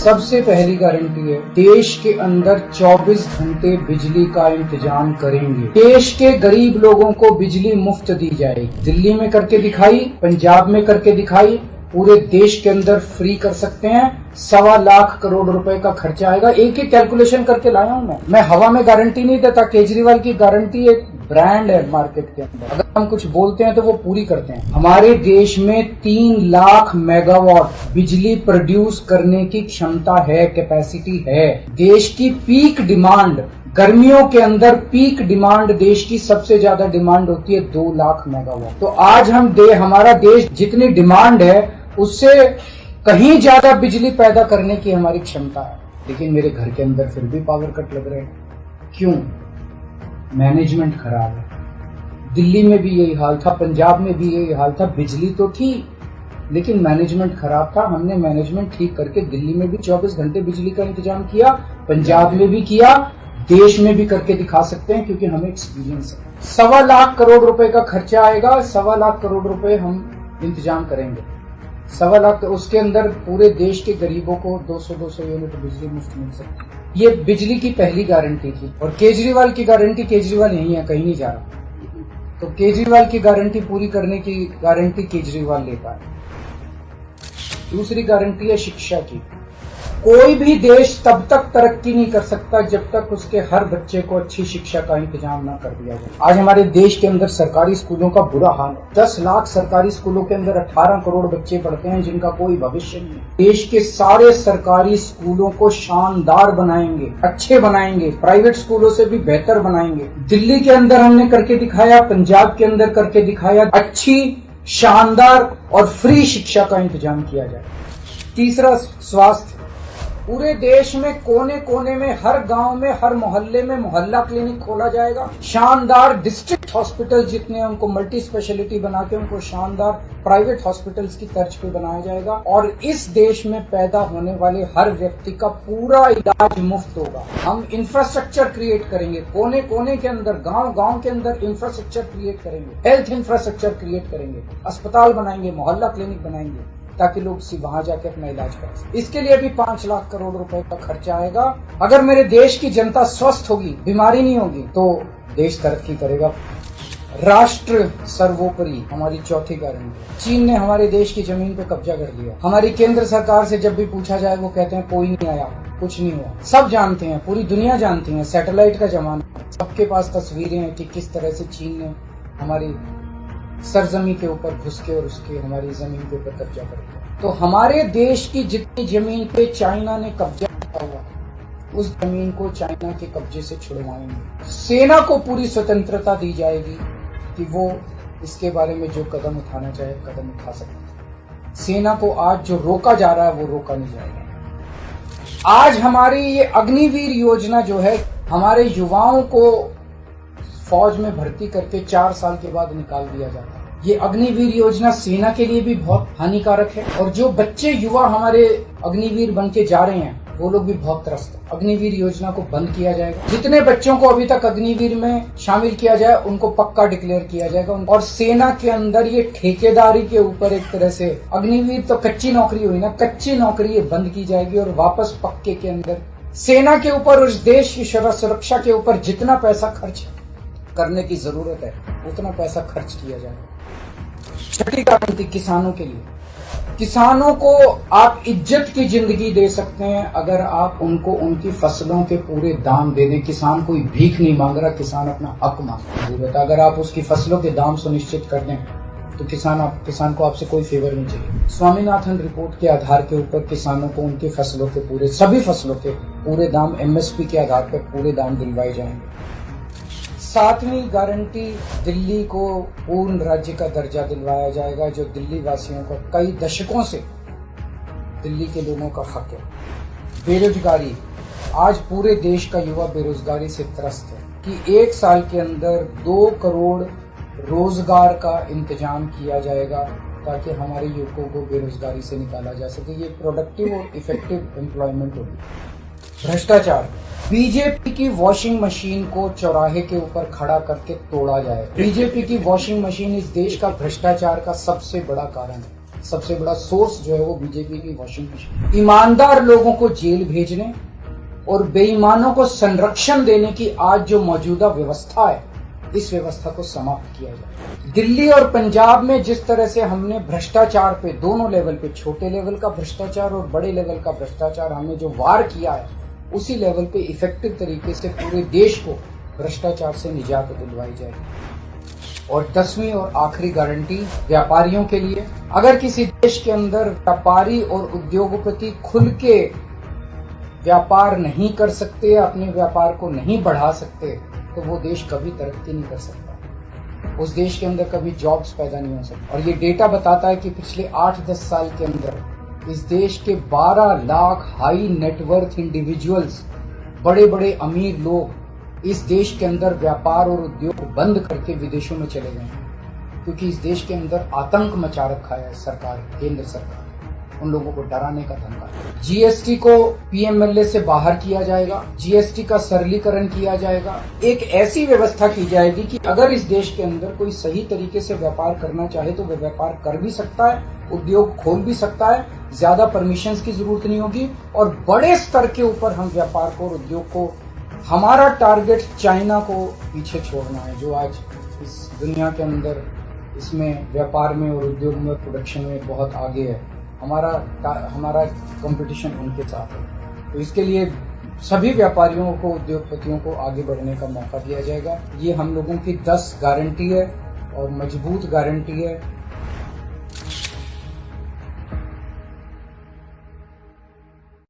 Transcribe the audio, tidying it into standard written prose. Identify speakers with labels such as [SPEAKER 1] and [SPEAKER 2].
[SPEAKER 1] सबसे पहली गारंटी है, देश के अंदर 24 घंटे बिजली का इंतजाम करेंगे। देश के गरीब लोगों को बिजली मुफ्त दी जाएगी। दिल्ली में करके दिखाई, पंजाब में करके दिखाई, पूरे देश के अंदर फ्री कर सकते हैं। 1.25 लाख करोड़ रुपए का खर्चा आएगा। एक ही कैलकुलेशन करके लाया हूं मैं हवा में गारंटी नहीं देता। केजरीवाल की गारंटी एक ब्रांड है मार्केट के अंदर। अगर हम कुछ बोलते हैं तो वो पूरी करते हैं। हमारे देश में 3 लाख मेगावाट बिजली प्रोड्यूस करने की क्षमता है, कैपेसिटी है। देश की पीक डिमांड, गर्मियों के अंदर पीक डिमांड देश की सबसे ज्यादा डिमांड होती है 2 लाख मेगावाट। तो आज हमारा देश जितनी डिमांड है उससे कहीं ज्यादा बिजली पैदा करने की हमारी क्षमता है। लेकिन मेरे घर के अंदर फिर भी पावर कट लग रहे हैं। क्यों? मैनेजमेंट खराब है। दिल्ली में भी यही हाल था, पंजाब में भी यही हाल था। बिजली तो थी लेकिन मैनेजमेंट खराब था। हमने मैनेजमेंट ठीक करके दिल्ली में भी 24 घंटे बिजली का इंतजाम किया, पंजाब में भी किया, देश में भी करके दिखा सकते हैं क्योंकि हमें एक्सपीरियंस है। 1.25 लाख करोड़ रुपए का खर्चा आएगा। 1.25 लाख करोड़ रुपए हम इंतजाम करेंगे। 1.25 लाख, उसके अंदर पूरे देश के गरीबों को 200 यूनिट बिजली मुफ्त मिल सकती है। ये बिजली की पहली गारंटी थी। और केजरीवाल की गारंटी, केजरीवाल यही है, कहीं नहीं जा रहा। तो केजरीवाल की गारंटी पूरी करने की गारंटी केजरीवाल लेता है। दूसरी गारंटी है शिक्षा की। कोई भी देश तब तक तरक्की नहीं कर सकता जब तक उसके हर बच्चे को अच्छी शिक्षा का इंतजाम ना कर दिया जाए। आज हमारे देश के अंदर सरकारी स्कूलों का बुरा हाल है। 10 लाख सरकारी स्कूलों के अंदर 18 करोड़ बच्चे पढ़ते हैं जिनका कोई भविष्य नहीं है। देश के सारे सरकारी स्कूलों को शानदार बनाएंगे, अच्छे बनाएंगे, प्राइवेट स्कूलों से भी बेहतर बनाएंगे। दिल्ली के अंदर हमने करके दिखाया, पंजाब के अंदर करके दिखाया। अच्छी, शानदार और फ्री शिक्षा का इंतजाम किया जाए। तीसरा, स्वास्थ्य। पूरे देश में कोने कोने में, हर गांव में, हर मोहल्ले में मोहल्ला क्लिनिक खोला जाएगा। शानदार डिस्ट्रिक्ट हॉस्पिटल जितने हैं उनको मल्टी स्पेशलिटी बना के उनको शानदार प्राइवेट हॉस्पिटल्स की तर्ज पे बनाया जाएगा। और इस देश में पैदा होने वाले हर व्यक्ति का पूरा इलाज मुफ्त होगा। हम इंफ्रास्ट्रक्चर क्रिएट करेंगे, कोने कोने के अंदर, गांव गांव के अंदर इंफ्रास्ट्रक्चर क्रिएट करेंगे, हेल्थ इंफ्रास्ट्रक्चर क्रिएट करेंगे, अस्पताल बनाएंगे, मोहल्ला क्लिनिक बनाएंगे ताकि लोग वहां जाके अपना इलाज कर सकें। इसके लिए भी 5 लाख करोड़ रुपए का खर्चा आएगा। अगर मेरे देश की जनता स्वस्थ होगी, बीमारी नहीं होगी, तो देश तरक्की करेगा। राष्ट्र सर्वोपरि हमारी चौथी गारंटी। चीन ने हमारे देश की जमीन पे कब्जा कर लिया। हमारी केंद्र सरकार से जब भी पूछा जाए वो कहते हैं कोई नहीं आया, कुछ नहीं हुआ। सब जानते हैं, पूरी दुनिया जानती है, सैटेलाइट का जमाना, सबके पास तस्वीरें हैं कि किस तरह से चीन ने हमारी सरजमी के ऊपर घुस के और उसके हमारी जमीन के ऊपर कब्जा कर लिया। तो हमारे देश की जितनी जमीन पे चाइना ने कब्जा किया हुआ, उस जमीन को चाइना के कब्जे से छुड़वाएंगे। सेना को पूरी स्वतंत्रता दी जाएगी कि वो इसके बारे में जो कदम उठाना चाहे कदम उठा सकते। सेना को आज जो रोका जा रहा है वो रोका नहीं जाएगा। आज हमारी ये अग्निवीर योजना जो है, हमारे युवाओं को फौज में भर्ती करके 4 साल के बाद निकाल दिया जाता है। ये अग्निवीर योजना सेना के लिए भी बहुत हानिकारक है। और जो बच्चे युवा हमारे अग्निवीर बन के जा रहे हैं वो लोग भी बहुत त्रस्त हैं। अग्निवीर योजना को बंद किया जाएगा। जितने बच्चों को अभी तक अग्निवीर में शामिल किया जाए उनको पक्का डिक्लेयर किया जाएगा। और सेना के अंदर ये ठेकेदारी के ऊपर एक तरह से, अग्निवीर तो कच्ची नौकरी हुई ना, कच्ची नौकरी ये बंद की जाएगी और वापस पक्के के अंदर सेना के ऊपर, उस देश की सुरक्षा के ऊपर जितना पैसा खर्च करने की जरूरत है उतना पैसा खर्च किया जाएगा। छठी गारंटी किसानों के लिए। किसानों को आप इज्जत की जिंदगी दे सकते हैं अगर आप उनको उनकी फसलों के पूरे दाम दे दें। किसान कोई भीख नहीं मांग रहा, किसान अपना हक मांग रहा है। अगर आप उसकी फसलों के दाम सुनिश्चित कर दें तो किसान को आपसे कोई फेवर नहीं चाहिए। स्वामीनाथन रिपोर्ट के आधार के ऊपर किसानों को उनकी फसलों के पूरे, सभी फसलों के पूरे दाम MSP के आधार पर पूरे दाम दिलवाए जाएंगे। 7वीं गारंटी, दिल्ली को पूर्ण राज्य का दर्जा दिलवाया जाएगा जो दिल्ली वासियों का कई दशकों से दिल्ली के लोगों का हक है। बेरोजगारी, आज पूरे देश का युवा बेरोजगारी से त्रस्त है कि 1 साल के अंदर 2 करोड़ रोजगार का इंतजाम किया जाएगा ताकि हमारे युवकों को बेरोजगारी से निकाला जा सके। ये प्रोडक्टिव और इफेक्टिव एम्प्लॉयमेंट होगी। भ्रष्टाचार, बीजेपी की वॉशिंग मशीन को चौराहे के ऊपर खड़ा करके तोड़ा जाए। बीजेपी की वॉशिंग मशीन इस देश का भ्रष्टाचार का सबसे बड़ा कारण है। सबसे बड़ा सोर्स जो है वो बीजेपी की वॉशिंग मशीन। ईमानदार लोगों को जेल भेजने और बेईमानों को संरक्षण देने की आज जो मौजूदा व्यवस्था है, इस व्यवस्था को समाप्त किया जाए। दिल्ली और पंजाब में जिस तरह से हमने भ्रष्टाचार पे दोनों लेवल पे, छोटे लेवल का भ्रष्टाचार और बड़े लेवल का भ्रष्टाचार, हमने जो वार किया है, उसी लेवल पे इफेक्टिव तरीके से पूरे देश को भ्रष्टाचार से निजात दिलवाई जाएगी। और 10वीं और आखिरी गारंटी व्यापारियों के लिए, अगर किसी देश के अंदर व्यापारी और उद्योगपति खुल के व्यापार नहीं कर सकते, अपने व्यापार को नहीं बढ़ा सकते, तो वो देश कभी तरक्की नहीं कर सकता। उस देश के अंदर कभी जॉब्स पैदा नहीं हो सकते। और ये डेटा बताता है कि पिछले 8-10 साल के अंदर इस देश के 12 लाख हाई नेटवर्थ इंडिविजुअल्स, बड़े बड़े अमीर लोग इस देश के अंदर व्यापार और उद्योग बंद करके विदेशों में चले गए हैं, क्योंकि इस देश के अंदर आतंक मचा रखा है सरकार, केंद्र सरकार, उन लोगों को डराने का धंधा। जीएसटी को पीएमएलए से बाहर किया जाएगा, जीएसटी का सरलीकरण किया जाएगा, एक ऐसी व्यवस्था की जाएगी कि अगर इस देश के अंदर कोई सही तरीके से व्यापार करना चाहे तो वह व्यापार कर भी सकता है, उद्योग खोल भी सकता है, ज्यादा परमिशंस की जरूरत नहीं होगी और बड़े स्तर के ऊपर हम व्यापार को और उद्योग को, हमारा टारगेट चाइना को पीछे छोड़ना है, जो आज इस दुनिया के अंदर इसमें व्यापार में और उद्योग में और प्रोडक्शन में बहुत आगे है। हमारा कंपटीशन उनके साथ है। तो इसके लिए सभी व्यापारियों को, उद्योगपतियों को आगे बढ़ने का मौका दिया जाएगा। ये हम लोगों की 10 गारंटी है और मजबूत गारंटी है।